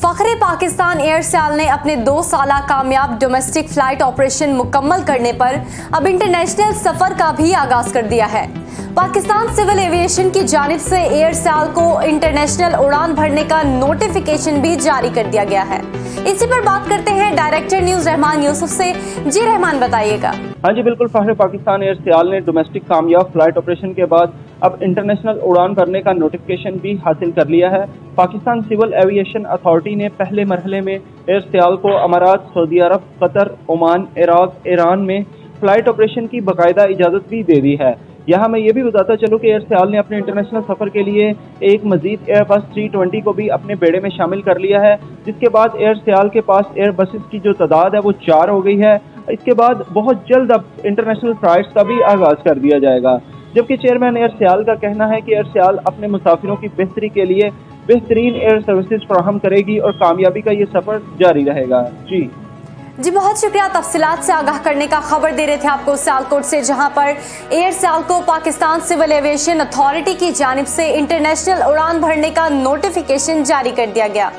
फख्रे Pakistan Aircel ने अपने 2 साला कामयाब डोमेस्टिक फ्लाइट ऑपरेशन मुकम्मल करने पर अब इंटरनेशनल सफर का भी आगाज कर दिया है। पाकिस्तान सिविल एविएशन की जानिब से एयरसेल को इंटरनेशनल उड़ान भरने का नोटिफिकेशन भी जारी कर दिया गया है। इसी पर बात करते हैं डायरेक्टर न्यूज रहमान यूसुफ से। जी रहमान, बताइएगा। हाँ जी बिल्कुल, फख्रे पाकिस्तान एयरसेल ने डोमेस्टिक कामयाब फ्लाइट ऑपरेशन के बाद अब इंटरनेशनल उड़ान भरने का नोटिफिकेशन भी हासिल कर लिया है। पाकिस्तान सिविल एविएशन अथॉरिटी ने पहले मरहले में एयरसेल को अमारात, सऊदी अरब, कतर, ओमान, इराक, ईरान में फ्लाइट ऑपरेशन की बाकायदा इजाज़त भी दे दी है। यहाँ मैं ये भी बताता चलूँ कि एयरसेल ने अपने इंटरनेशनल सफ़र के लिए एक मजीद एयरबस 320 को भी अपने बेड़े में शामिल कर लिया है, जिसके बाद एयरसेल के पास एयरबसेस की जो तादाद है वो 4 हो गई है। इसके बाद बहुत जल्द अब इंटरनेशनल फ्लाइट्स का भी आगाज़ कर दिया जाएगा। जबकि चेयरमैन एयरसेल का कहना है कि एयरसेल अपने मुसाफिरों की बेहतरी के लिए बेहतरीन एयर सर्विसेज फराहम करेगी और कामयाबी का ये सफ़र जारी रहेगा। जी बहुत शुक्रिया तफसीलात से आगाह करने का। खबर दे रहे थे आपको सियालकोट से, जहां पर एयरसेल को पाकिस्तान सिविल एविएशन अथॉरिटी की जानिब से इंटरनेशनल उड़ान भरने का नोटिफिकेशन जारी कर दिया गया।